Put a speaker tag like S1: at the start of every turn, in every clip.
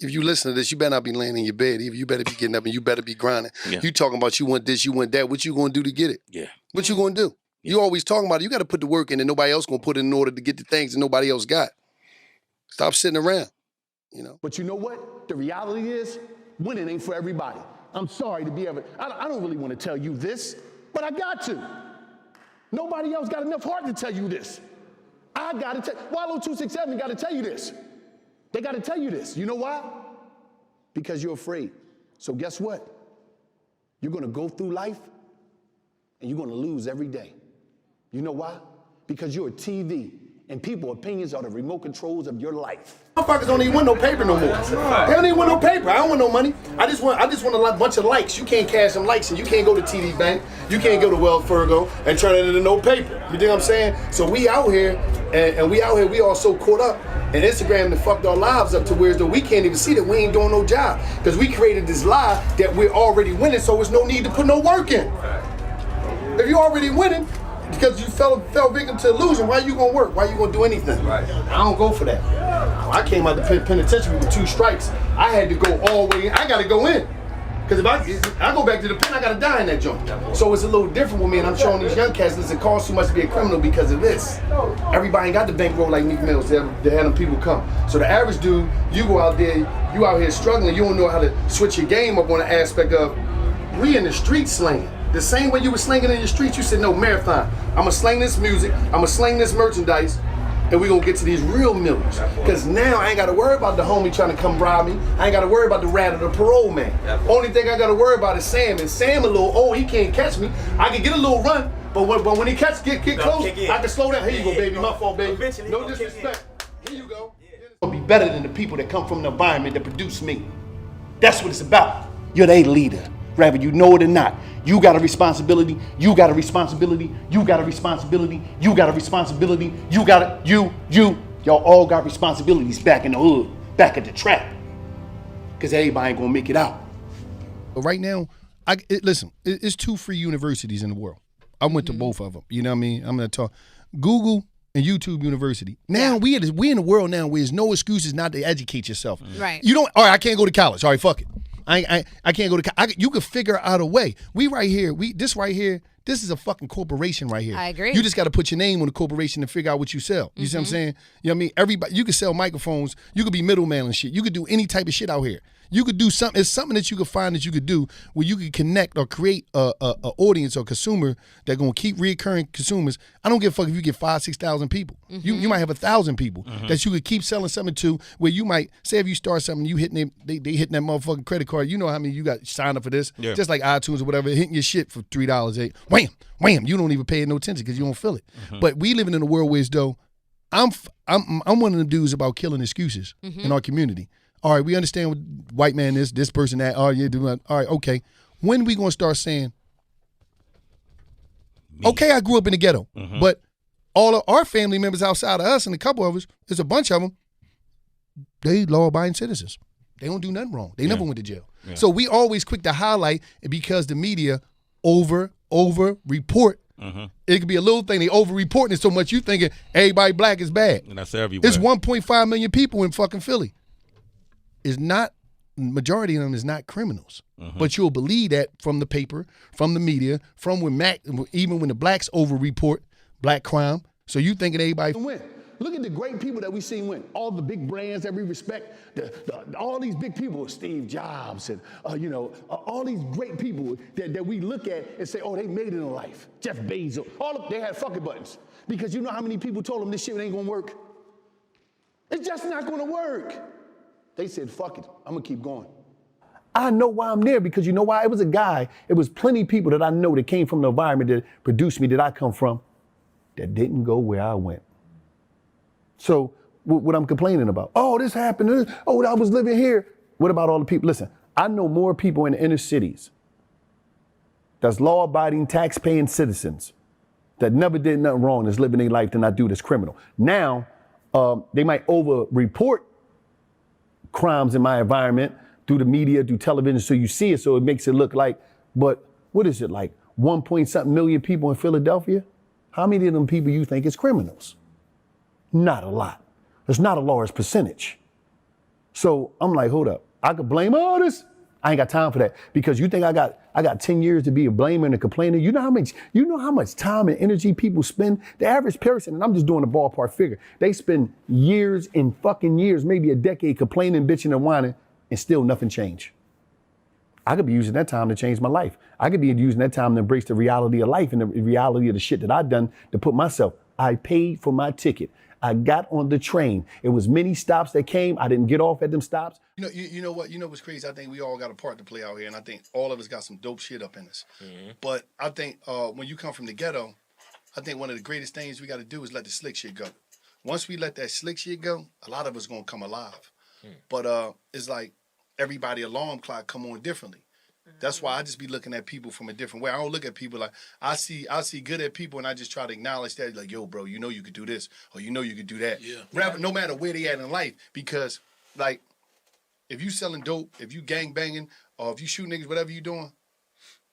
S1: if you listen to this, you better not be laying in your bed. You better be getting up and you better be grinding.
S2: Yeah.
S1: You talking about you want this, you want that. What you gonna do to get it?
S2: Yeah.
S1: What you gonna do? Yeah. You always talking about it. You got to put the work in, and nobody else gonna put it in order to get the things that nobody else got. Stop sitting around. You know.
S3: But you know what? The reality is, winning ain't for everybody. I'm sorry to be ever. I don't really want to tell you this, but I got to. Nobody else got enough heart to tell you this. I got to tell. WALLO 267 got to tell you this. They got to tell you this. You know why? Because you're afraid. So guess what? You're going to go through life and you're going to lose every day. You know why? Because you're a TV and people's opinions are the remote controls of your life.
S1: Motherfuckers don't even want no paper no more. They don't even want no paper. I don't want no money. I just want a bunch of likes. You can't cash them likes and you can't go to TD Bank. You can't go to Wells Fargo and turn it into no paper. You dig what I'm saying? So we out here and we all so caught up. And Instagram done fucked our lives up to where as though we can't even see that we ain't doing no job. Because we created this lie that we're already winning, so there's no need to put no work in. If you're already winning, because you fell victim to illusion, why you gonna work? Why you gonna do anything? Right. I don't go for that. I came out the penitentiary with 2 strikes. I had to go all the way in. I gotta go in. Because if I go back to the pen, I gotta die in that joint. So it's a little different with me, and I'm showing these young cats this, it costs too much to be a criminal because of this. Everybody ain't got the bankroll like Meek Mills. They had them people come. So the average dude, you go out there, you out here struggling, you don't know how to switch your game up on the aspect of, we in the street slinging. The same way you were slinging in the streets, you said, no, marathon. I'm gonna sling this music, I'm gonna sling this merchandise, and we're gonna get to these real millions. Because now I ain't gotta worry about the homie trying to come rob me. I ain't gotta worry about the rat or the parole man. Only thing I gotta worry about is Sam. And Sam a little old, he can't catch me. I can get a little run, but when he get close, I can slow down. Here you go, baby, my fault, baby. No disrespect. Here you go. I'll be better than the people that come from the environment that produce me. That's what it's about. You're the leader. Rather you know it or not, you got a responsibility, you got a responsibility, you got a responsibility, you got a responsibility, y'all all got responsibilities back in the hood, back at the trap. Because everybody ain't gonna make it out. But right now, listen, it's 2 free universities in the world. I went to both of them, you know what I mean? I'm gonna talk Google and YouTube University. Now we in a world now where there's no excuses not to educate yourself.
S4: Right.
S1: You don't, all right, I can't go to college, all right, fuck it. I can't go to. You could figure out a way. This is a fucking corporation right here.
S4: I agree.
S1: You just got to put your name on the corporation and figure out what you sell. You see what I'm saying? You know what I mean? Everybody, you could sell microphones. You could be middleman and shit. You could do any type of shit out here. You could do something. It's something that you could find that you could do where you could connect or create a audience or consumer that gonna keep reoccurring consumers. I don't give a fuck if you get 5,000-6,000 people. You might have 1,000 people that you could keep selling something to. Where you might say if you start something, you hitting they hitting that motherfucking credit card. You know how many you got signed up for this? Yeah. Just like iTunes or whatever, hitting your shit for $3. Wham, wham. You don't even pay it no attention because you don't feel it. But we living in a world where as though I'm one of the dudes about killing excuses in our community. All right, we understand what white man this person that. Oh, yeah, all right, okay. When we gonna start saying, okay, I grew up in the ghetto, but all of our family members outside of us and a couple of us, there's a bunch of them, they law-abiding citizens. They don't do nothing wrong. They never went to jail. Yeah. So we always quick to highlight because the media over report. It could be a little thing. They over-reporting it so much you thinking everybody black is bad.
S2: And that's everywhere.
S1: There's 1.5 million people in fucking Philly. Majority of them is not criminals. But you'll believe that from the paper, from the media, from even when the blacks over-report black crime. So you thinking everybody
S3: win. Look at the great people that we seen win. All the big brands that we respect. All these big people, Steve Jobs and all these great people that we look at and say, oh, they made it in life. Jeff Bezos. They had fucking buttons. Because you know how many people told them this shit ain't gonna work? It's just not gonna work. They said, fuck it, I'm gonna keep going. I know why I'm there because you know why? It was a guy, it was plenty of people that I know that came from the environment that produced me, that I come from, that didn't go where I went. So what I'm complaining about, oh, this happened, oh, I was living here. What about all the people? Listen, I know more people in the inner cities that's law-abiding, tax-paying citizens that never did nothing wrong that's living their life than I do that's criminal. Now, they might over-report crimes in my environment through the media, through television, so you see it, so it makes it look like, but what is it, like 1-point-something million people in Philadelphia? How many of them people you think is criminals? Not a lot. There's not a large percentage. So I'm like, hold up. I could blame all this. I ain't got time for that, because you think I got 10 years to be a blamer and a complainer. You know how much time and energy people spend? The average person, and I'm just doing a ballpark figure, they spend years and fucking years, maybe a decade, complaining, bitching, and whining, and still nothing changed. I could be using that time to change my life. I could be using that time to embrace the reality of life and the reality of the shit that I've done to put myself. I paid for my ticket. I got on the train. It was many stops that came. I didn't get off at them stops.
S1: You know what? You know what's crazy? I think we all got a part to play out here, and I think all of us got some dope shit up in us. Mm-hmm. But I think when you come from the ghetto, I think one of the greatest things we got to do is let the slick shit go. Once we let that slick shit go, a lot of us gonna come alive. But it's like everybody alarm clock come on differently. That's why I just be looking at people from a different way. I don't look at people like, I see good at people and I just try to acknowledge that, like, yo, bro, you know you could do this, or you know you could do that. Yeah. No matter where they at in life, because, like, if you selling dope, if you gang banging, or if you shoot niggas, whatever you doing,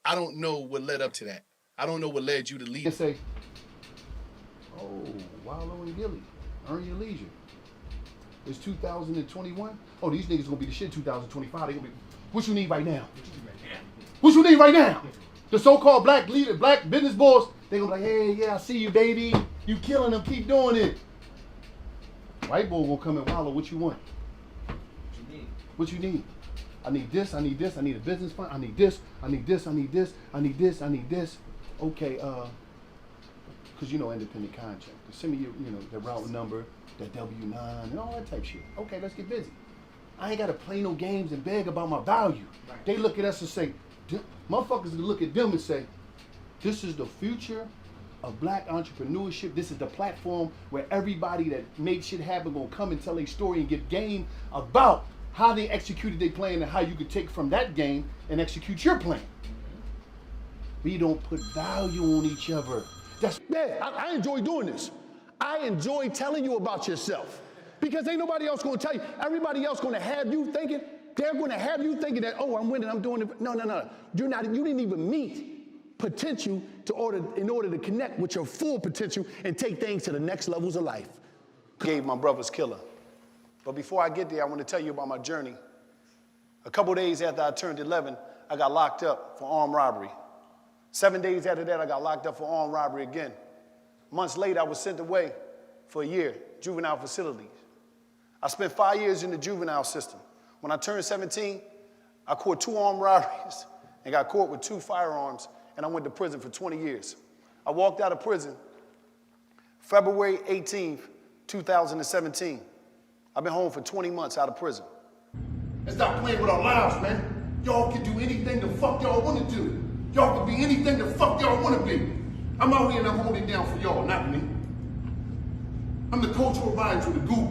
S1: I don't know what led up to that. I don't know what led you to leave.
S3: Say, oh, Wallo and Gilly, earn your leisure. It's 2021. Oh, these niggas gonna be the shit 2025. They gonna be, what you need right now? What you need right now? The so-called black leader, black business boss, they gonna be like, hey, yeah, I see you, baby. You killing them, keep doing it. White boy gonna come and Wallo, what you want? What you need? I need this, I need this, I need a business fund, I need this, I need this, I need this, I need this, I need this. Okay, cause you know independent contractor. Send me your, the route number, that W-9 and all that type shit. Okay, let's get busy. I ain't gotta play no games and beg about my value. Right. They look at us and say, motherfuckers look at them and say, this is the future of black entrepreneurship. This is the platform where everybody that made shit happen gonna come and tell their story and get game about how they executed their plan and how you could take from that game and execute your plan. We don't put value on each other. I enjoy doing this. I enjoy telling you about yourself, because ain't nobody else gonna tell you. Everybody else gonna have you thinking, they're gonna have you thinking that, oh, I'm winning, I'm doing it. No. You didn't even meet potential in order to connect with your full potential and take things to the next levels of life. Gave my brother's killer. But before I get there, I want to tell you about my journey. A couple days after I turned 11, I got locked up for armed robbery. 7 days after that, I got locked up for armed robbery again. Months later, I was sent away for a year, juvenile facilities. I spent 5 years in the juvenile system. When I turned 17, I caught 2 armed robberies and got caught with 2 firearms, and I went to prison for 20 years. I walked out of prison February 18th, 2017. I've been home for 20 months out of prison.
S1: Let's stop playing with our lives, man. Y'all can do anything the fuck y'all want to do. Y'all can be anything the fuck y'all want to be. I'm out here and I'm holding it down for y'all, not me. I'm the cultural advisor to Google,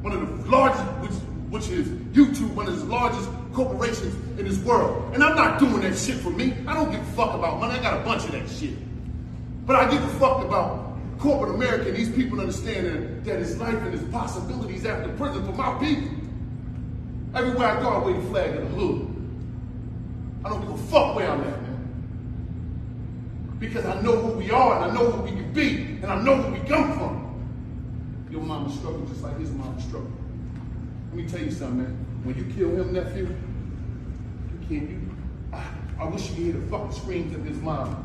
S1: one of the largest, which is YouTube, one of the largest corporations in this world. And I'm not doing that shit for me. I don't give a fuck about money. I got a bunch of that shit. But I give a fuck about corporate America and these people understanding that it's life and its possibilities after prison for my people. Everywhere I go, I wave a flag in the hood. I don't give a fuck where I'm at, man. Because I know who we are, and I know who we can be, and I know where we come from. Your mama struggled just like his mama struggled. Let me tell you something, man. When you kill him, nephew, I wish you could hear the fucking screams of his mom.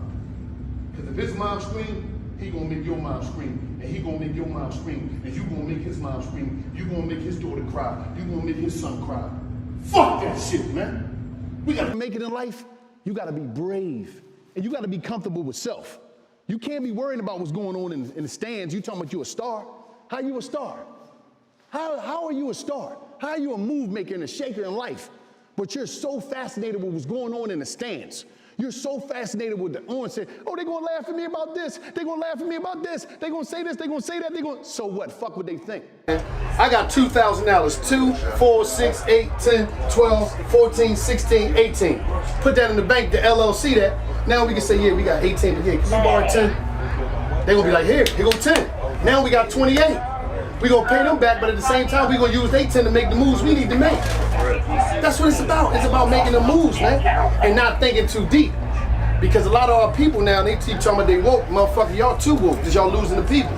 S1: Because if his mom screamed, he gonna make your mom scream, and he gonna make your mom scream, and you gonna make his mom scream, you gonna make his daughter cry, you gonna make his son cry. Fuck that shit, man. We gotta make it in life. You gotta be brave, and you gotta be comfortable with self. You can't be worrying about what's going on in the stands. You talking about you a star? How you a star? How are you a star? How are you a move maker and a shaker in life? But you're so fascinated with what's going on in the stands. You're so fascinated with the onset. Oh, they're gonna laugh at me about this. They're gonna laugh at me about this. They're gonna say this, they're gonna say that, so what? Fuck what they think. I got $2,000. 2, 4, 6, 8, 10, 12, 14, 16, 18. Put that in the bank, the LLC that. Now we can say, yeah, we got 18 to get. Cause we borrowed 10. They're gonna be like, here go 10. Now we got 28. We gonna pay them back, but at the same time, we gonna use they 10 to make the moves we need to make. That's what it's about. It's about making the moves, man, and not thinking too deep. Because a lot of our people now, they keep talking about they woke, motherfucker, y'all too woke, because y'all losing the people.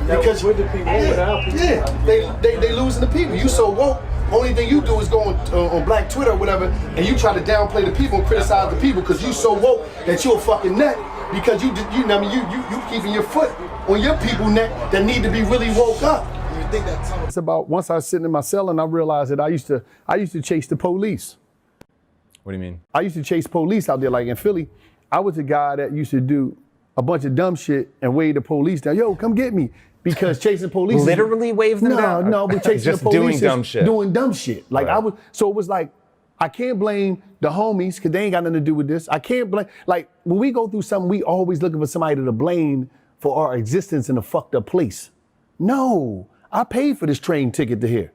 S1: Because
S2: with the people, without people.
S1: Yeah, they losing the people. You so woke, Only thing you do is go on Black Twitter or whatever, and you try to downplay the people and criticize the people because you so woke that you're a fucking nut because you keeping your foot on your people neck that need to be really woke up. It's about once I was sitting in my cell and I realized that I used to chase the police.
S2: What do you mean?
S1: I used to chase police out there, like in Philly. I was a guy that used to do a bunch of dumb shit and wave the police down. Yo, come get me. Because chasing police.
S2: Literally wave them down?
S1: No, but chasing
S2: just
S1: the police.
S2: doing dumb shit.
S1: Doing dumb shit. Like
S2: right.
S1: So it was like, I can't blame the homies because they ain't got nothing to do with this. I can't blame, like when we go through something, we always looking for somebody to blame for our existence in a fucked up place. No, I paid for this train ticket to here.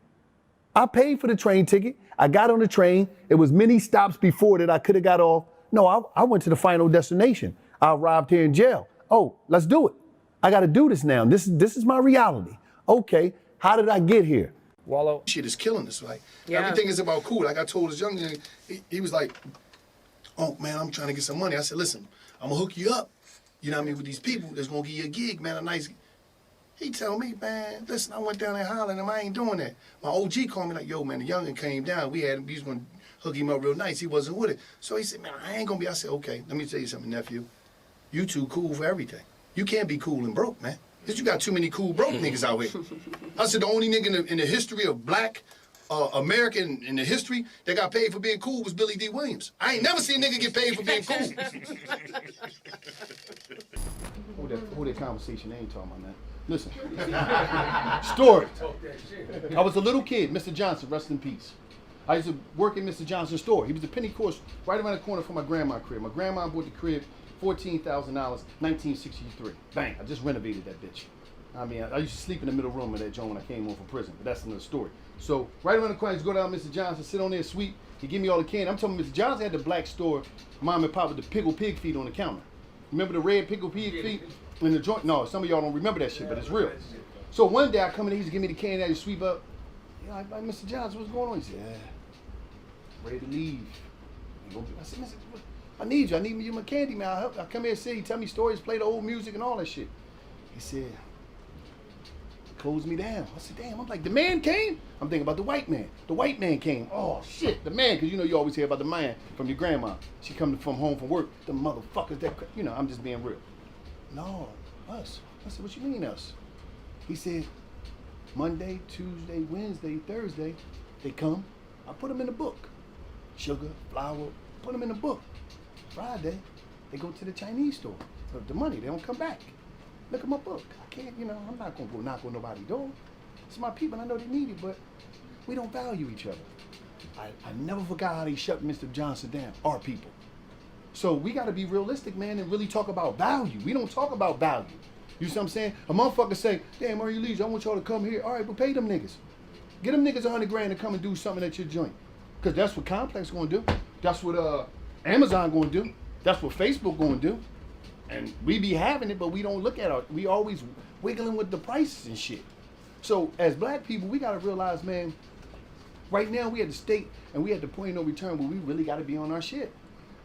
S1: I paid for the train ticket. I got on the train. It was many stops before that I could have got off. No, I went to the final destination. I arrived here in jail. Oh, let's do it. I got to do this now. This is my reality. Okay, how did I get here?
S2: Wallo.
S1: Shit is killing us, like, everything is about cool. Like I told this young man, he was like, oh man, I'm trying to get some money. I said, listen, I'm gonna hook you up, you know what I mean, with these people that's gonna give you a gig, man, a nice. He told me, man, listen, I went down there hollering him, I ain't doing that. My OG called me like, yo, man, the youngin' came down. We was gonna hook him up real nice. He wasn't with it. So he said, man, I ain't gonna be. I said, okay, let me tell you something, nephew. You too cool for everything. You can't be cool and broke, man. Because you got too many cool broke niggas out here. I said the only nigga in the history of black American in the history that got paid for being cool was Billy D. Williams. I ain't never seen a nigga get paid for being cool. Hold that conversation, they ain't talking about that. Listen. Story. I was a little kid, Mr. Johnson, rest in peace. I used to work in Mr. Johnson's store. He was a penny course right around the corner from my grandma's crib. My grandma bought the crib, $14,000, 1963. Bang, I just renovated that bitch. I mean, I used to sleep in the middle room of that joint when I came home from prison, but that's another story. So, right around the corner, I used to go down to Mr. Johnson, sit on there, sweep. He give me all the candy. I'm telling Mr. Johnson had the black store, mom and pop with the pickled pig feet on the counter. Remember the red pickled pig feet in the joint? No, some of y'all don't remember that shit, but it's real. So one day I come in, he used to give me the candy, I used to sweep up. You know, like, Mr. Johnson, what's going on? He said, yeah, ready to leave. I said, Mr. I need you. I need you my candy, man. I come here and sit. He tell me stories, play the old music and all that shit. He said, close me down. I said, damn. I'm like, the man came? I'm thinking about the white man. The white man came. Oh, shit, the man. Because you know you always hear about the man from your grandma. She come from home from work. The motherfuckers that, you know, I'm just being real. No, us. I said, what you mean us? He said, Monday, Tuesday, Wednesday, Thursday, they come. I put them in the book. Sugar, flour, put them in the book. Friday, they go to the Chinese store. For the money, they don't come back. Look at my book. I can't, you know, I'm not gonna go knock on nobody's door. It's my people, I know they need it, but we don't value each other. I never forgot how they shut Mr. Johnson down, our people. So we gotta be realistic, man, and really talk about value. We don't talk about value. You see what I'm saying? A motherfucker say, damn, Murray Leach, I want y'all to come here. All right, but pay them niggas. Get them niggas $100 grand to come and do something at your joint. Because that's what Complex gonna do. That's what Amazon gonna do. That's what Facebook gonna do. And we be having it, but we don't look at it. We always wiggling with the prices and shit. So as black people, we gotta realize, man, right now we at the state and we at the point of no return where we really gotta be on our shit.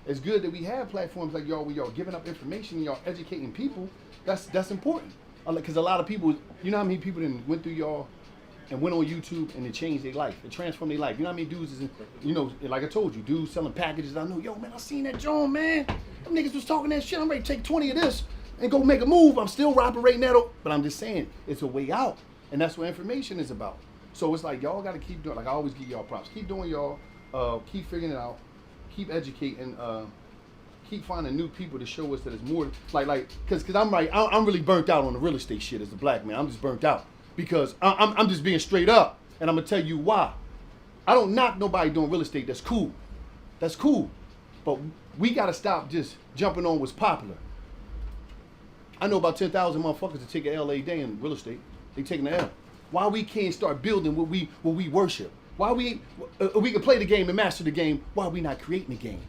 S1: It's good that we have platforms like y'all where y'all giving up information and y'all educating people. That's important. Because a lot of people, you know how many people that went through y'all and went on YouTube and it changed their life. It transformed their life. You know how many dudes is, you know, like I told you, dudes selling packages. I know, yo, man, I seen that John, man. Them niggas was talking that shit. I'm ready to take 20 of this and go make a move. I'm still operating that, but I'm just saying, it's a way out. And that's what information is about. So it's like, y'all got to keep doing, like I always give y'all props. Keep doing y'all, keep figuring it out, keep educating, keep finding new people to show us that it's more, cause I'm really burnt out on the real estate shit as a black man. I'm just burnt out. Because I'm just being straight up, and I'm gonna tell you why. I don't knock nobody doing real estate. That's cool. That's cool. But we gotta stop just jumping on what's popular. I know about 10,000 motherfuckers that take an L a day in real estate. They taking the L. Why we can't start building what we worship? Why we can play the game and master the game? Why we not creating the game?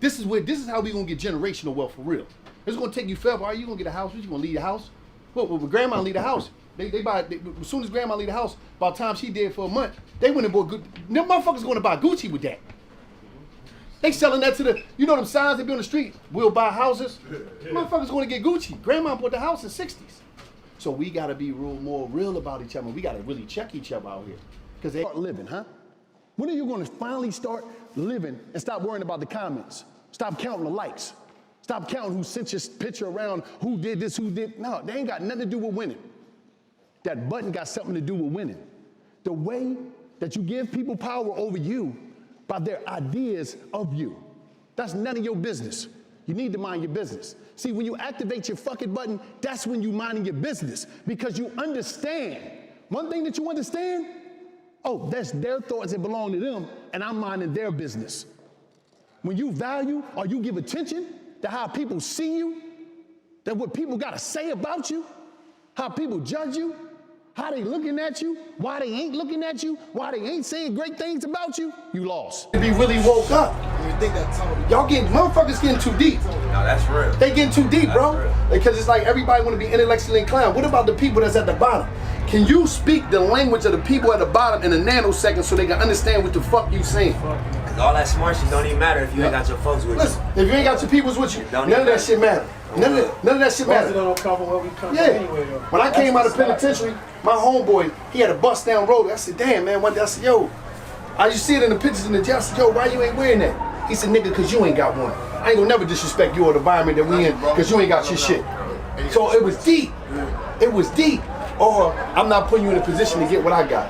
S1: This is how we gonna get generational wealth for real. It's gonna take you forever. Are you gonna get a house? What, you gonna leave the house? Well, when grandma leave the house. They as soon as grandma leave the house, by the time she did for a month, they went and bought good. Them motherfuckers going to buy Gucci with that. They selling that to the, you know them signs they be on the street, we'll buy houses. Motherfuckers going to get Gucci. Grandma bought the house in 60s. So we got to be more real about each other. We got to really check each other out here. Because they aren't living, huh?
S3: When are you gonna finally start living and stop worrying about the comments? Stop counting the likes. Stop counting who sent your picture around, who did this, who did. No, they ain't got nothing to do with winning. That button got something to do with winning. The way that you give people power over you by their ideas of you. That's none of your business. You need to mind your business. See, when you activate your fucking button, that's when you minding your business because you understand. One thing that you understand, oh, that's their thoughts that belong to them and I'm minding their business. When you value or you give attention to how people see you, that what people got to say about you, how people judge you, how they looking at you, why they ain't looking at you, why they ain't saying great things about you, you lost.
S1: Be really woke up. Y'all motherfuckers getting too deep.
S4: No, that's real.
S1: They getting too deep, bro. Because it's like everybody want to be intellectually inclined. What about the people that's at the bottom? Can you speak the language of the people at the bottom in a nanosecond so they can understand what the fuck you saying?
S4: Cause all that smart shit don't even matter if you ain't got your folks with you.
S1: Listen, if you ain't got your peoples with you, none of that shit matter. None of that shit matter. When I came out of penitentiary, my homeboy, he had a bust down road. I said, damn, man. One day I said, yo, I used to see it in the pictures in the jail. I said, yo, why you ain't wearing that? He said, nigga, cause you ain't got one. I ain't gonna never disrespect you or the environment that we in, cause you ain't got your shit. So it was deep. It was deep. Or I'm not putting you in a position to get what I got.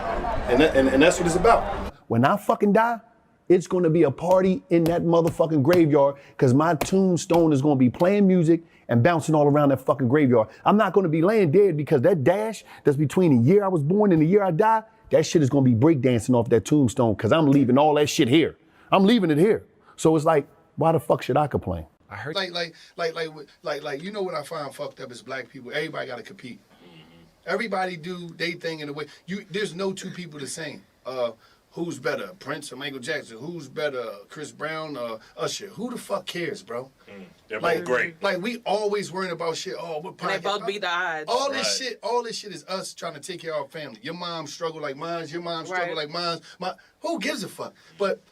S1: And that's what it's about. When I fucking die, it's gonna be a party in that motherfucking graveyard because my tombstone is gonna be playing music and bouncing all around that fucking graveyard. I'm not gonna be laying dead because that dash that's between the year I was born and the year I die, that shit is gonna be breakdancing off that tombstone because I'm leaving all that shit here. I'm leaving it here. So it's like, why the fuck should I complain?
S2: I heard
S1: Like, you know what I find fucked up is black people. Everybody gotta compete. Everybody do they thing in a way. There's no two people the same. Who's better, Prince or Michael Jackson? Who's better, Chris Brown or Usher? Who the fuck cares, bro?
S5: They're both great.
S1: Like we always worrying about shit. Oh, what podcast?
S6: And they both beat the odds.
S1: All this shit is us trying to take care of our family. Your mom struggle like mine. Your mom struggle like mine. Who gives a fuck? But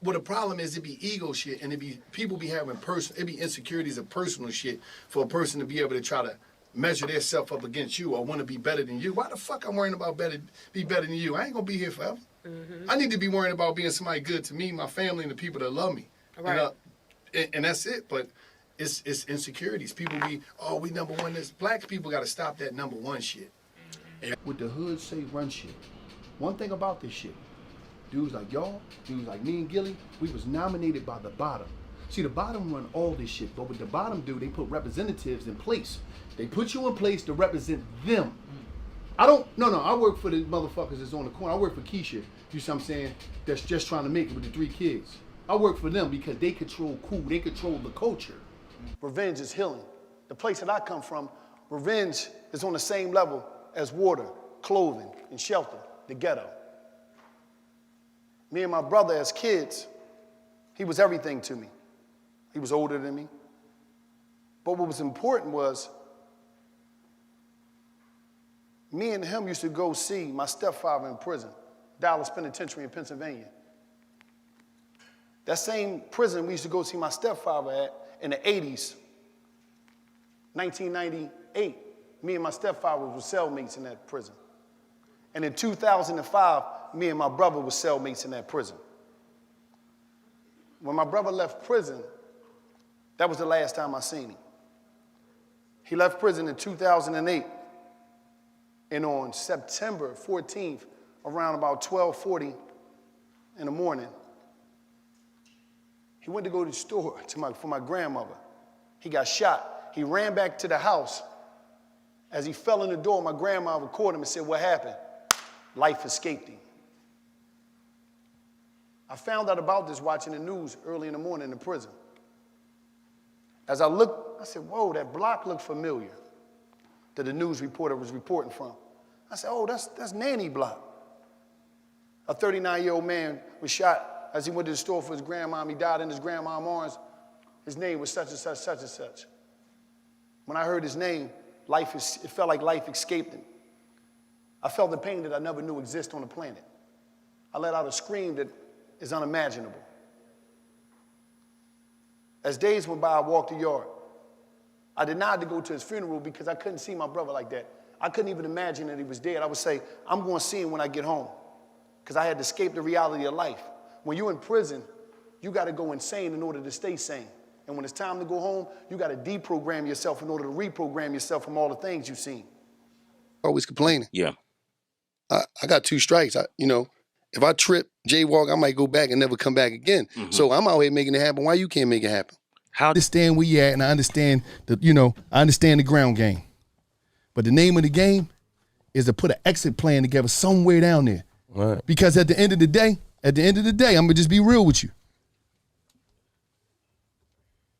S1: what the problem is, it be ego shit, and people be having it be insecurities of personal shit for a person to be able to try to measure their self up against you or want to be better than you. Why the fuck I'm worrying about be better than you? I ain't gonna be here forever. I need to be worrying about being somebody good to me, my family, and the people that love me. Right. And that's it. But it's insecurities. People be, oh, we number one. Black people got to stop that number one shit. What the hood say, run shit. One thing about this shit, dudes like y'all, dudes like me and Gilly, we was nominated by the bottom. See, the bottom run all this shit, but what the bottom do, they put representatives in place. They put you in place to represent them. I work for the motherfuckers that's on the corner. I work for Keisha, you see what I'm saying, that's just trying to make it with the 3 kids. I work for them because they control they control the culture. Revenge is healing. The place that I come from, revenge is on the same level as water, clothing, and shelter, the ghetto. Me and my brother as kids, he was everything to me. He was older than me. But what was important was, me and him used to go see my stepfather in prison, Dallas Penitentiary in Pennsylvania. That same prison we used to go see my stepfather at in the 80s, 1998, me and my stepfather were cellmates in that prison. And in 2005, me and my brother were cellmates in that prison. When my brother left prison, that was the last time I seen him. He left prison in 2008. And on September 14th, around about 12:40 in the morning, he went to go to the store for my grandmother. He got shot. He ran back to the house. As he fell in the door, my grandmother caught him and said, "What happened?" Life escaped him. I found out about this watching the news early in the morning in the prison. As I looked, I said, whoa, that block looked familiar, that the news reporter was reporting from. I said, oh, that's Nanny Block. A 39-year-old man was shot as he went to the store for his grandma. He died in his grandma's arms. His name was such and such, such and such. When I heard his name, it felt like life escaped him. I felt the pain that I never knew existed on the planet. I let out a scream that is unimaginable. As days went by, I walked the yard. I denied to go to his funeral because I couldn't see my brother like that. I couldn't even imagine that he was dead. I would say, I'm going to see him when I get home because I had to escape the reality of life. When you're in prison, you got to go insane in order to stay sane. And when it's time to go home, you got to deprogram yourself in order to reprogram yourself from all the things you've seen. Always complaining.
S5: Yeah.
S1: I got 2 strikes. If I trip, jaywalk, I might go back and never come back again. So I'm out here making it happen. Why you can't make it happen?
S3: I understand where you at, and I understand I understand the ground game. But the name of the game is to put an exit plan together somewhere down there.
S2: Right.
S3: Because at the end of the day, I'm gonna just be real with you.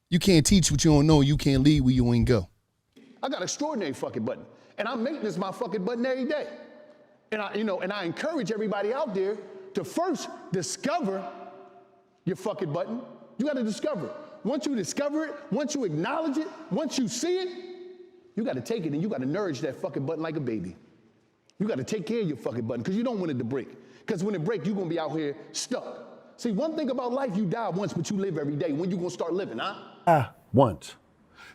S3: You can't teach what you don't know. You can't lead where you ain't go. I got an extraordinary fucking button, and I make this my fucking button every day. And I encourage everybody out there to first discover your fucking button. You got to discover it. Once you discover it, once you acknowledge it, once you see it, you got to take it and you got to nourish that fucking button like a baby. You got to take care of your fucking button because you don't want it to break. Because when it breaks, you're going to be out here stuck. See, one thing about life, you die once, but you live every day. When you going to start living, huh? Once.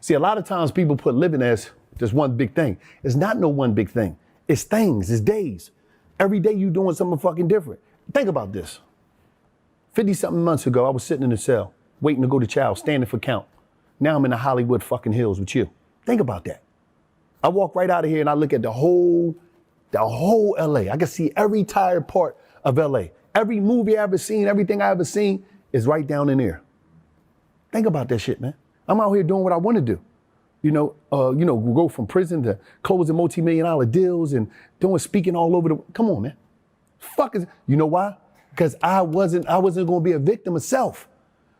S3: See, a lot of times people put living as just one big thing. It's not no one big thing. It's things, it's days. Every day you doing something fucking different. Think about this. 50-something months ago, I was sitting in a cell, waiting to go to trial, standing for count. Now I'm in the Hollywood fucking hills with you. Think about that. I walk right out of here and I look at the whole LA. I can see every tired part of LA. Every movie I ever seen, everything I ever seen is right down in there. Think about that shit, man. I'm out here doing what I want to do. Go from prison to closing multi-million-dollar deals and speaking all over the, come on, man. You know why? Because I wasn't gonna be a victim of self.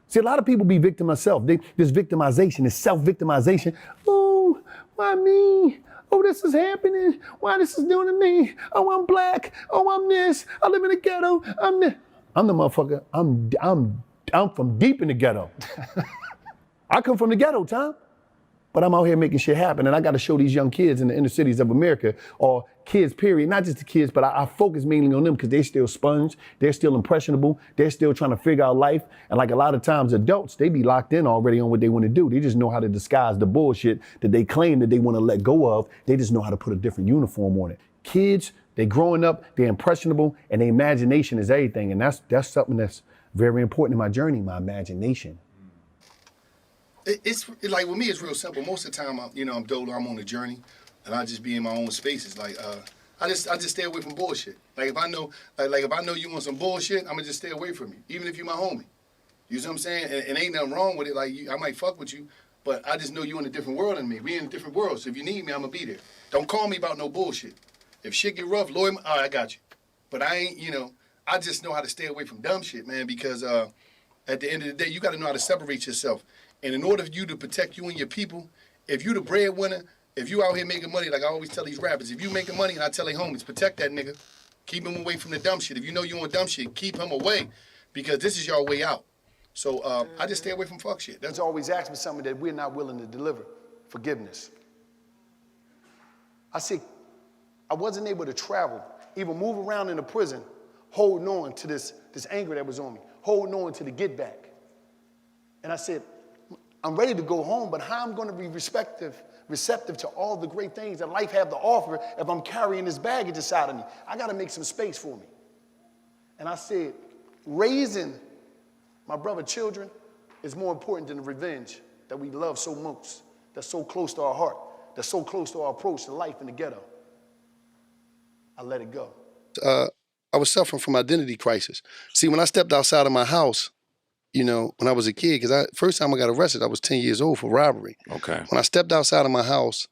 S3: See, a lot of people be victim of self. This victimization, this self-victimization. Oh, why me? Oh, this is happening. Why this is doing to me? Oh, I'm black. Oh, I'm this. I live in the ghetto. I'm the motherfucker. I'm from deep in the ghetto. I come from the ghetto, Tom. But I'm out here making shit happen, and I got to show these young kids in the inner cities of America, or kids, period, not just the kids, but I focus mainly on them because they're still sponge, they're still impressionable, they're still trying to figure out life, and like a lot of times adults, they be locked in already on what they want to do. They just know how to disguise the bullshit that they claim that they want to let go of. They just know how to put a different uniform on it. Kids, they growing up, they're impressionable, and their imagination is everything, and that's something that's very important in my journey, my imagination.
S1: It's like with me, it's real simple. Most of the time, I'm dolo, I'm on a journey, and I just be in my own spaces. Like I just stay away from bullshit. Like if I know, like if I know you want some bullshit, I'm gonna just stay away from you, even if you're my homie. You see what I'm saying? And ain't nothing wrong with it. Like I might fuck with you, but I just know you in a different world than me. We in a different world. So if you need me, I'm gonna be there. Don't call me about no bullshit. If shit get rough, Lloyd, all right, I got you. But I ain't, I just know how to stay away from dumb shit, man. Because at the end of the day, you got to know how to separate yourself. And in order for you to protect you and your people, if you the breadwinner, if you out here making money, like I always tell these rappers, if you making money, and I tell their homies, protect that nigga. Keep him away from the dumb shit. If you know you on dumb shit, keep him away, because this is your way out. So I just stay away from fuck shit. That's always asked me something that we're not willing to deliver, forgiveness. I said, I wasn't able to travel, even move around in the prison, holding on to this anger that was on me, holding on to the get back. And I said, I'm ready to go home, but how I'm going to be receptive to all the great things that life have to offer if I'm carrying this baggage inside of me? I got to make some space for me. And I said, raising my brother's children is more important than the revenge that we love so much, that's so close to our heart, that's so close to our approach to life in the ghetto. I let it go. I was suffering from identity crisis. See, when I stepped outside of my house, when I was a kid, because first time I got arrested, I was 10 years old for robbery.
S5: Okay.
S1: When I stepped outside of my house,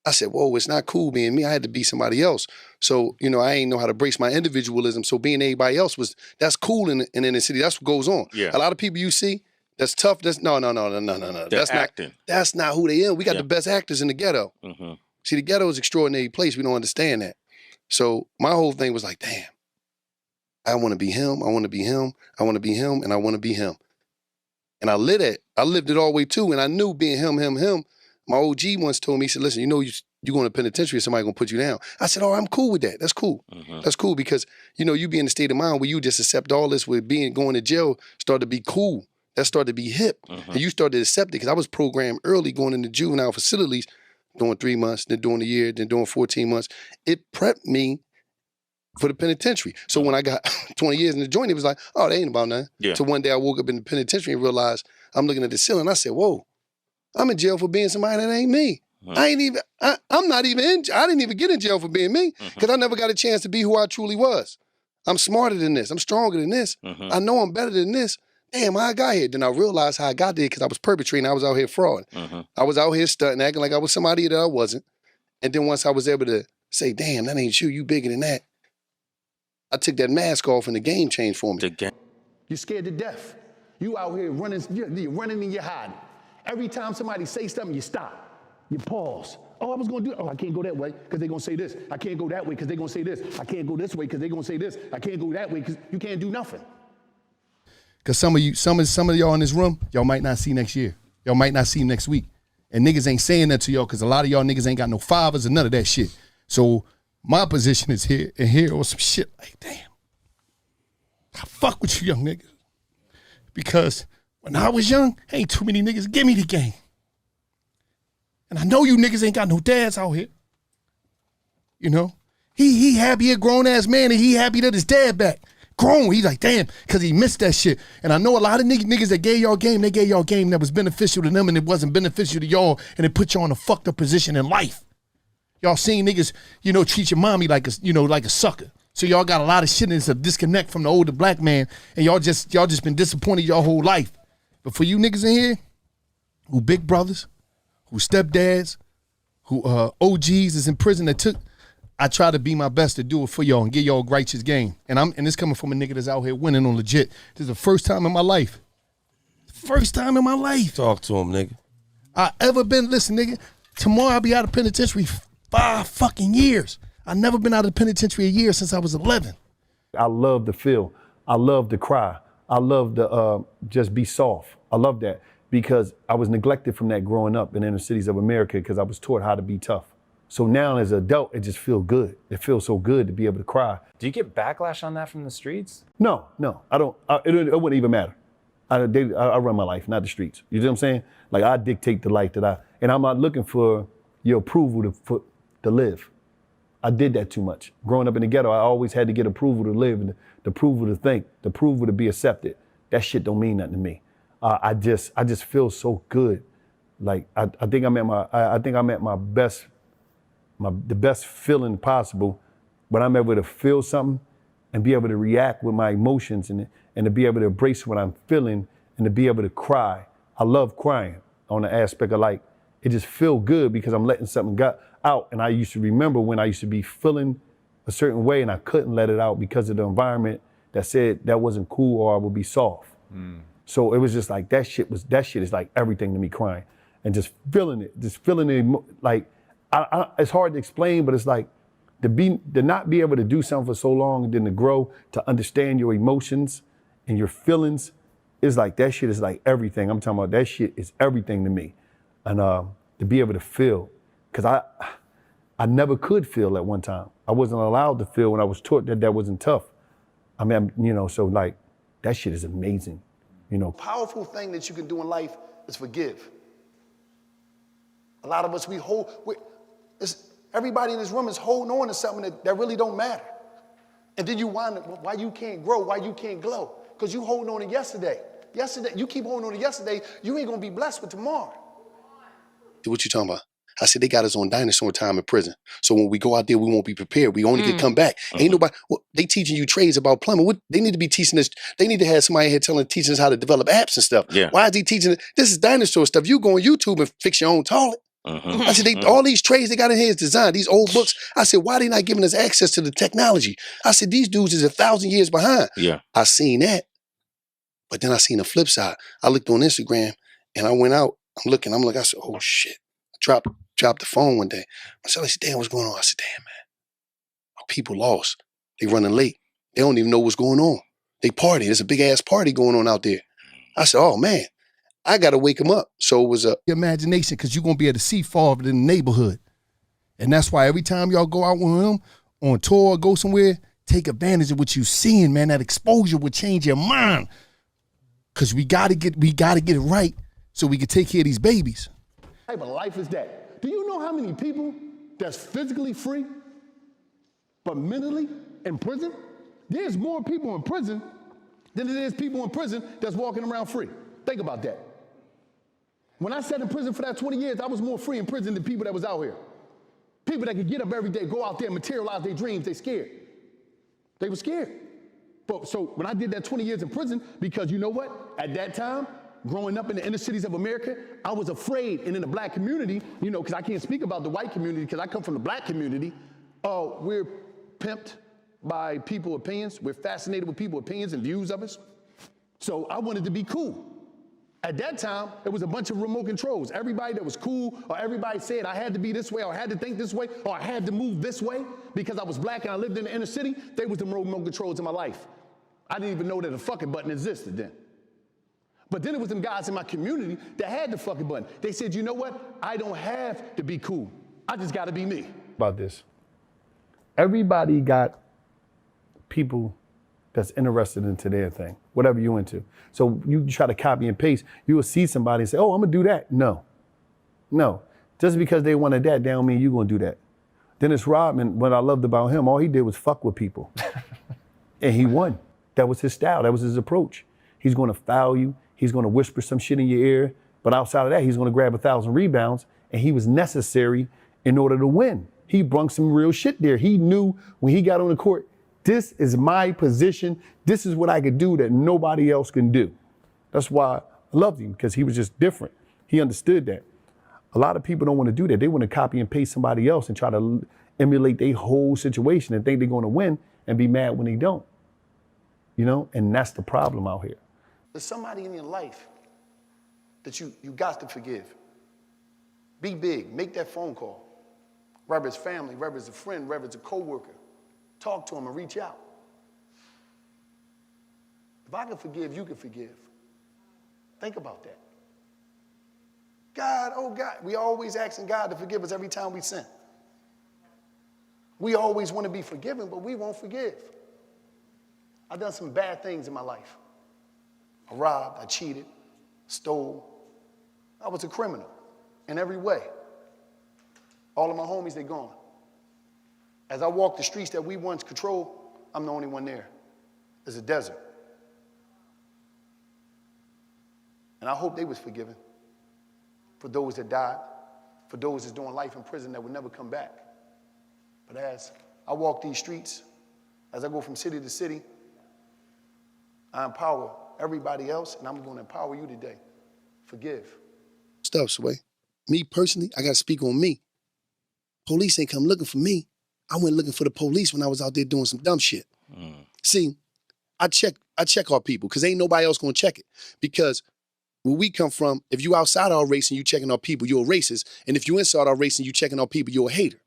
S1: I said, whoa, it's not cool being me. I had to be somebody else. So, I ain't know how to brace my individualism. So being everybody else that's cool in the city. That's what goes on.
S5: Yeah.
S1: A lot of people you see, that's tough. No. That's
S5: acting.
S1: That's not who they are. We got the best actors in the ghetto.
S5: Mm-hmm.
S1: See, the ghetto is an extraordinary place. We don't understand that. So my whole thing was like, damn. I want to be him, I want to be him, I want to be him, and I want to be him. And I lived it all the way too, and I knew being him. My OG once told me, he said, listen, you going to penitentiary, somebody going to put you down. I said, oh, I'm cool with that. That's cool. Mm-hmm. That's cool because, you be in a state of mind where you just accept all this with going to jail, started to be cool. That started to be hip. Mm-hmm. And you started to accept it because I was programmed early going into juvenile facilities, doing 3 months, then doing a year, then doing 14 months. It prepped me for the penitentiary. So when I got 20 years in the joint, it was like, oh, they ain't about nothing.
S5: Yeah.
S1: So one day I woke up in the penitentiary and realized I'm looking at the ceiling. I said, whoa, I'm in jail for being somebody that ain't me. I'm not even I didn't even get in jail for being me because I never got a chance to be who I truly was. I'm smarter than this. I'm stronger than this. I know I'm better than this. Damn, how I got here. Then I realized how I got there because I was perpetrating. I was out here fraud. I was out here stunting, acting like I was somebody that I wasn't. And then once I was able to say, damn, that ain't you bigger than that, I took that mask off and the game changed for me.
S3: You're scared to death. You out here running, you're running and you're hiding. Every time somebody say something, you stop. You pause. Oh, I was gonna do it. Oh, I can't go that way because they're gonna say this. I can't go that way because they're gonna say this. I can't go this way because they're gonna say this. I can't go that way because you can't do nothing.
S1: Because some of y'all in this room, y'all might not see next year. Y'all might not see next week. And niggas ain't saying that to y'all because a lot of y'all niggas ain't got no fathers or none of that shit. So my position is here and here or some shit like, damn, I fuck with you young niggas. Because when I was young, ain't too many niggas give me the game. And I know you niggas ain't got no dads out here. You know? He happy a grown-ass man and he happy that his dad back. Grown, he's like, damn, because he missed that shit. And I know a lot of niggas that gave y'all game, they gave y'all game that was beneficial to them and it wasn't beneficial to y'all and it put y'all in a fucked up position in life. Y'all seen niggas, you know, treat your mommy like a, you know, like a sucker. So y'all got a lot of shit and it's a disconnect from the older black man and y'all just been disappointed your whole life. But for you niggas in here, who big brothers, who stepdads, who OGs is in prison that took, I try to be my best to do it for y'all and give y'all a righteous game. And it's coming from a nigga that's out here winning on legit. This is the first time in my life. First time in my life.
S5: Talk to him, nigga.
S1: I ever been, listen, nigga, tomorrow I'll be out of penitentiary 5 fucking years. I never been out of the penitentiary a year since I was 11.
S3: I love to feel. I love to cry. I love to just be soft. I love that because I was neglected from that growing up in inner cities of America because I was taught how to be tough. So now as an adult, it just feels good. It feels so good to be able to cry.
S2: Do you get backlash on that from the streets?
S3: No, I don't. It wouldn't even matter. I run my life, not the streets. You know what I'm saying? Like I dictate the life and I'm not looking for your approval to live. I did that too much. Growing up in the ghetto, I always had to get approval to live and the approval to think, the approval to be accepted. That shit don't mean nothing to me. I just feel so good. Like I think I'm at my best. The best feeling possible when I'm able to feel something and be able to react with my emotions and to be able to embrace what I'm feeling and to be able to cry. I love crying on the aspect of like, it just feel good because I'm letting something out. And I used to remember when I used to be feeling a certain way and I couldn't let it out because of the environment that said that wasn't cool or I would be soft. So it was just like, that shit is like everything to me, crying and just feeling it, like, it's hard to explain, but it's like to not be able to do something for so long and then to grow, to understand your emotions and your feelings is like, that shit is like everything. I'm talking about that shit is everything to me. And to be able to feel, because I never could feel at one time. I wasn't allowed to feel when I was taught that wasn't tough. I mean, you know, so like that shit is amazing, you know.
S1: Powerful thing that you can do in life is forgive. A lot of us, everybody in this room is holding on to something that really don't matter. And then you wonder why you can't grow, why you can't glow. Because you holding on to yesterday. You keep holding on to yesterday, you ain't gonna be blessed with tomorrow. What you talking about? I said, they got us on dinosaur time in prison. So when we go out there, we won't be prepared. We only can come back. Ain't nobody, they teaching you trades about plumbing. They need to be teaching us, they need to have somebody here teaching us how to develop apps and stuff.
S5: Yeah.
S1: Why is he teaching it? This is dinosaur stuff. You go on YouTube and fix your own toilet. I said, all these trades they got in here is designed, these old books. I said, why they not giving us access to the technology? I said, these dudes is 1,000 years behind.
S5: Yeah.
S1: I seen that. But then I seen the flip side. I looked on Instagram and I went out, I'm like, I said, oh shit. I dropped the phone one day. I said, damn, what's going on? I said, damn, man. Our people lost. They running late. They don't even know what's going on. They party. There's a big ass party going on out there. I said, oh man. I got to wake them up. So it was a imagination because you're going to be able to see farther in the neighborhood. And that's why every time y'all go out with him on tour or go somewhere, take advantage of what you're seeing, man. That exposure will change your mind. Because we got to get it right so we can take care of these babies.
S3: What type of life is that? Do you know how many people that's physically free, but mentally in prison, there's more people in prison than there is people in prison that's walking around free. Think about that. When I sat in prison for that 20 years, I was more free in prison than people that was out here. People that could get up every day, go out there, materialize their dreams, they scared. They were scared. But so when I did that 20 years in prison, because you know what? At that time, growing up in the inner cities of America, I was afraid. And in the black community, you know, because I can't speak about the white community because I come from the black community, we're pimped by people's opinions. We're fascinated with people's opinions and views of us. So I wanted to be cool. At that time, it was a bunch of remote controls. Everybody that was cool, or everybody said I had to be this way, or I had to think this way, or I had to move this way because I was black and I lived in the inner city, they was the remote controls in my life. I didn't even know that a fucking button existed then. But then it was them guys in my community that had the fucking button. They said, you know what? I don't have to be cool. I just gotta be me.
S5: About this. Everybody got people that's interested into their thing, whatever you into. So you try to copy and paste, you will see somebody and say, oh, I'm gonna do that. No. Just because they wanted that, don't mean you're gonna do that. Dennis Rodman, what I loved about him, all he did was fuck with people. And he won. That was his style, that was his approach. He's gonna foul you, he's gonna whisper some shit in your ear, but outside of that, he's gonna grab 1,000 rebounds, and he was necessary in order to win. He brung some real shit there. He knew when he got on the court, this is my position. This is what I could do that nobody else can do. That's why I loved him, because he was just different. He understood that. A lot of people don't want to do that. They want to copy and paste somebody else and try to emulate their whole situation and think they're going to win and be mad when they don't. You know, and that's the problem out here.
S3: There's somebody in your life that you got to forgive. Be big, make that phone call. Whether it's family, whether it's a friend, whether it's a coworker. Talk to them and reach out. If I can forgive, you can forgive. Think about that. God, oh God, we always asking God to forgive us every time we sin. We always want to be forgiven, but we won't forgive. I've done some bad things in my life. I robbed, I cheated, stole. I was a criminal in every way. All of my homies, they're gone. As I walk the streets that we once controlled, I'm the only one there. It's a desert. And I hope they was forgiven for those that died, for those that's doing life in prison that would never come back. But as I walk these streets, as I go from city to city, I empower everybody else, and I'm going to empower you today. Forgive.
S1: Stuff, Sway. Me personally, I got to speak on me. Police ain't come looking for me. I went looking for the police when I was out there doing some dumb shit. See, I check our people because ain't nobody else gonna check it. Because where we come from, if you outside our race and you checking our people, you're a racist. And if you inside our race and you checking our people, you're a hater.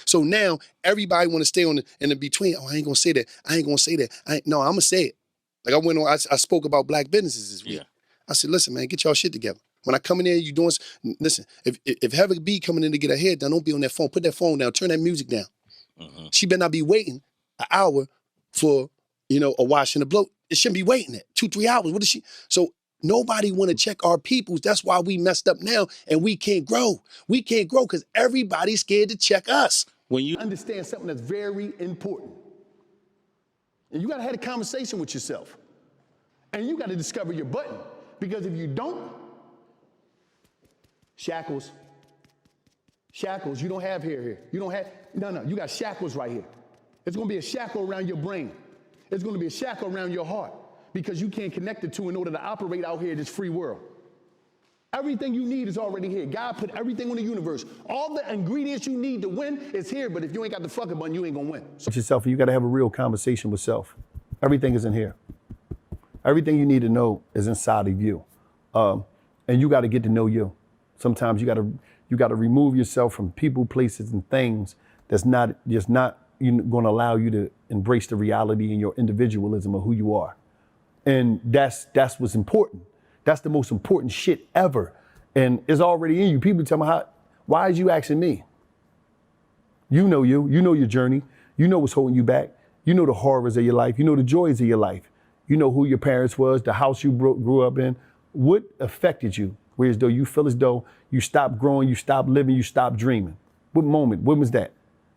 S1: So now everybody want to stay on in the between. Oh, I ain't gonna say that. I ain't gonna say that. No, I'm gonna say it. Like I went on, I spoke about black businesses this week. Yeah. I said, listen, man, get y'all shit together. When I come in there, you doing, listen, if Heather B coming in to get her hair done, don't be on that phone. Put that phone down, turn that music down. She better not be waiting an hour for, you know, a wash and a blow. It shouldn't be waiting that 2-3 hours. What is she? So nobody want to check our peoples. That's why we messed up now and we can't grow. We can't grow because everybody's scared to check us. When you understand something that's very important, and you got to have a conversation with yourself, and you got to discover your button, because if you don't, shackles, you don't have hair here. You don't have, no, you got shackles right here. It's gonna be a shackle around your brain. It's gonna be a shackle around your heart because you can't connect the two in order to operate out here in this free world. Everything you need is already here. God put everything in the universe. All the ingredients you need to win is here, but if you ain't got the fucking button, you ain't gonna win. So
S5: Yourself, you gotta have a real conversation with self. Everything is in here. Everything you need to know is inside of you. And you gotta get to know you. Sometimes you gotta remove yourself from people, places, and things that's not going to allow you to embrace the reality and your individualism of who you are. And that's what's important. That's the most important shit ever. And it's already in you. People tell me, why is you asking me? You know your journey. You know what's holding you back. You know the horrors of your life. You know the joys of your life. You know who your parents was, the house you grew up in. What affected you? Whereas though you feel as though you stopped growing, you stopped living, you stopped dreaming. What moment? When was that?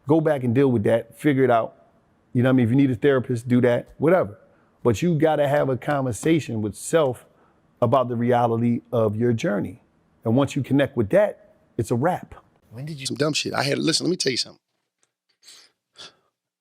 S5: Go back and deal with that, figure it out, You know what I mean? If you need a therapist, do that, whatever. But you gotta have a conversation with self about the reality of your journey. And once you connect with that, it's a wrap.
S1: When did you some dumb shit? Listen, let me tell you something.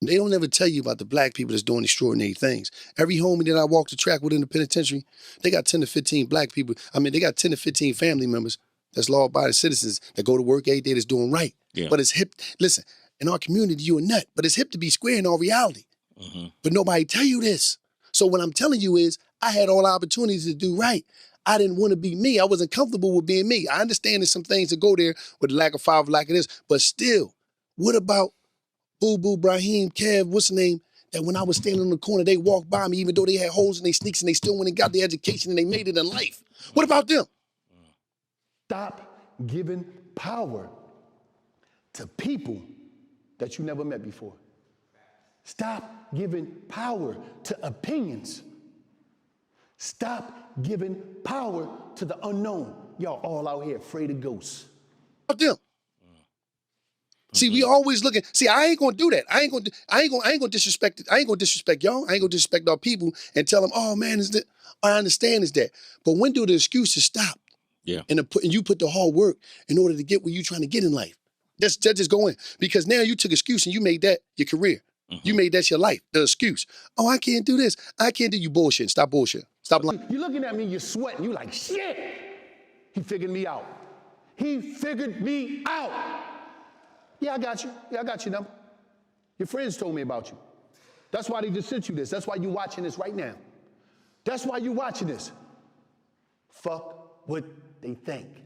S1: They don't ever tell you about the black people that's doing extraordinary things. Every homie that I walk the track with in the penitentiary, they got 10 to 15 black people. I mean, they got 10 to 15 family members that's law-abiding citizens that go to work every day that's doing right. Yeah. But it's hip. Listen, in our community, you a nut, but it's hip to be square in all reality. Mm-hmm. But nobody tell you this. So what I'm telling you is, I had all the opportunities to do right. I didn't want to be me. I wasn't comfortable with being me. I understand there's some things that go there with lack of five, lack of this, but still, what about Boo Boo, Brahim, Kev, what's the name? That when I was standing in the corner, they walked by me even though they had holes in their sneaks and they still went and got their education and they made it in life. What about them?
S3: Stop giving power to people that you never met before. Stop giving power to opinions. Stop giving power to the unknown. Y'all all out here afraid of ghosts.
S1: What about them? See, we always looking. See, I ain't gonna do that. I ain't gonna disrespect it. I ain't gonna disrespect y'all. I ain't gonna disrespect our people and tell them, oh man, is that? I understand is that. But when do the excuses stop? Yeah. And you put the hard work in order to get where you trying to get in life. That's just going. Because now you took excuse and you made that your career. Mm-hmm. You made that your life. The excuse. Oh, I can't do this. I can't do you bullshit. Stop bullshit. Stop lying.
S3: You're looking at me, you're sweating. You like, shit. He figured me out. He figured me out. Yeah, I got you. Yeah, I got your number. Your friends told me about you. That's why they just sent you this. That's why you're watching this right now. That's why you're watching this. Fuck what they think.